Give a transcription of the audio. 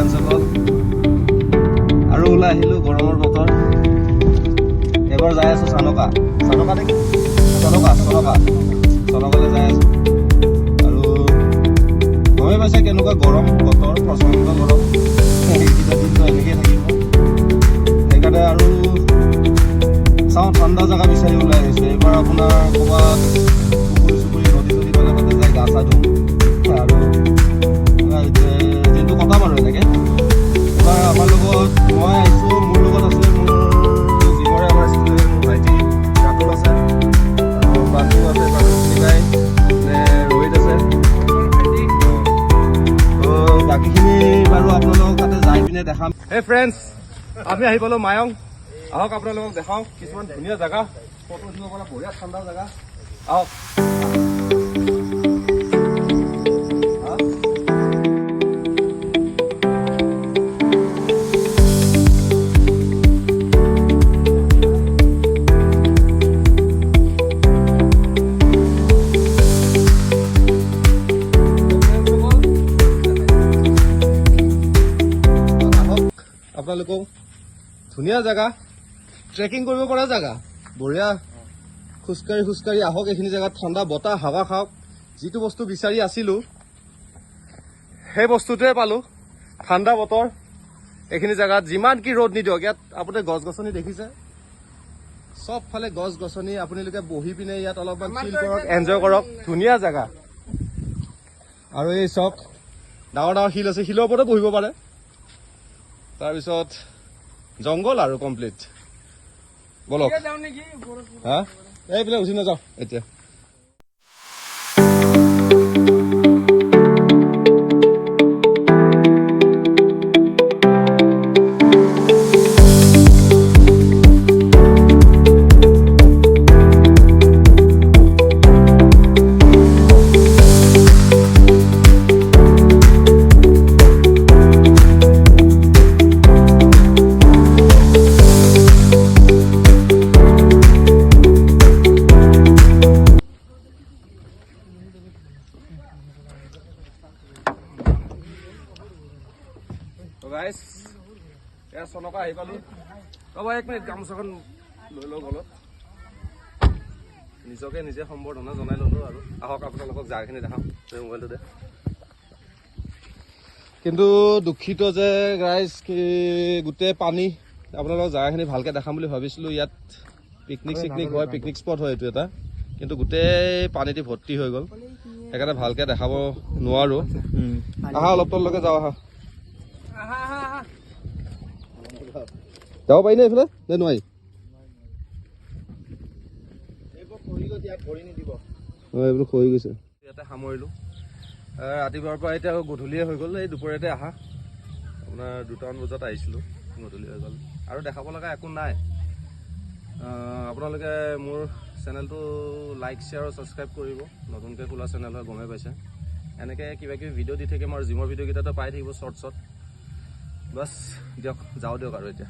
ফ্ৰেণ্ডসকল আৰু ওলাই আহিলোঁ গৰমৰ বতৰ এবাৰ যাই আছোঁ চনকালৈ যাই আছোঁ আৰু গমে পাইছে কেনেকুৱা গৰম বতৰ প্ৰচণ্ড গৰম এইকেইটা দিনটো এনেকৈ থাকিব সেইকাৰণে আৰু চাওঁ ঠাণ্ডা জেগা বিচাৰি ওলাই আহিছোঁ এইবাৰ আপোনাৰ ক'ৰবাত পুখুৰী নদী পালে তাতে যাই গা চা ধুম আৰু দিনটো কটাম আৰু এনেকৈ এবাৰ আমাৰ লগত মই আহিছোঁ মোৰ লগত আছে মোৰ জিমৰে আমাৰ ষ্টুডেণ্ট মোৰ ভাইটি ৰাতুল আছে আৰু বান্ধু আছে চিনাই ৰোহিত আছে তো বাকীখিনি বাৰু আপোনালোকক তাতে যাই পিনে দেখাম হে ফ্ৰেণ্ডছ আমি আহি পালোঁ মায়ং আহক আপোনালোকক দেখাওঁ কিছুমান ধুনীয়া জেগা ফটো উঠিব পৰা বঢ়িয়া ঠাণ্ডা জেগা আহক আপোনালোকক ধুনীয়া জেগা ট্ৰেকিং কৰিব পৰা জেগা বঢ়িয়া খোজকাঢ়ি আহক এইখিনি জেগাত ঠাণ্ডা বতাহ হাৱা খাওক যিটো বস্তু বিচাৰি আছিলোঁ সেই বস্তুটোৱে পালোঁ ঠাণ্ডা বতৰ এইখিনি জেগাত যিমান কি ৰ'দ নিদিয়ক ইয়াত আপুনি গছ গছনি দেখিছে চবফালে গছ গছনি আপোনালোকে বহি পিনে ইয়াত অলপমান চিল কৰক এনজয় কৰক ধুনীয়া জেগা আৰু এই চক ডাঙৰ শিল আছে শিলৰ ওপৰতো বহিব পাৰে তাৰপিছত জংঘল আৰু কমপ্লিট বলক হা এইপিনে উঠি নাযাওঁ এতিয়া গাইজ এয়া চনকা আহি পালোঁ ৰ'ব এক মিনিট গামোচাখন লৈ লওঁ গলত নিজকে নিজে সম্বৰ্ধনা জনাই ল'লোঁ আৰু আহক আপোনালোকক জেগাখিনি দেখাম মোবাইলটোতে কিন্তু দুখিত যে গাইজ কি গোটেই পানী আপোনালোকক জেগাখিনি ভালকৈ দেখাম বুলি ভাবিছিলোঁ ইয়াত পিকনিক হয় পিকনিক স্পট হয় এইটো এটা কিন্তু গোটেই পানীটি ভৰ্তি হৈ গ'ল সেইকাৰণে ভালকৈ দেখাব নোৱাৰোঁ আহা অলপ তললৈকে যাওঁ আহা যাব পাৰি নে এইফালে নে নোৱাৰি এইবোৰ খহি গৈছে ইয়াতে সামৰিলোঁ ৰাতিপুৱাৰ পৰা এতিয়া গধূলিয়ে হৈ গ'ল এই দুপৰীয়াতে আহা আপোনাৰ 2টামান বজাত আহিছিলোঁ গধূলি হৈ গ'ল আৰু দেখাব লগা একো নাই আপোনালোকে মোৰ চেনেলটো লাইক শ্বেয়াৰ আৰু ছাবস্ক্ৰাইব কৰিব নতুনকৈ খোলা চেনেল হয় গমেই পাইছে এনেকৈ কিবা কিবি ভিডিঅ' দি থাকিম আৰু জিমৰ ভিডিঅ'কেইটাতো পাই থাকিব শ্বৰ্টছত বাছ দিয়ক যাওঁ দিয়ক আৰু এতিয়া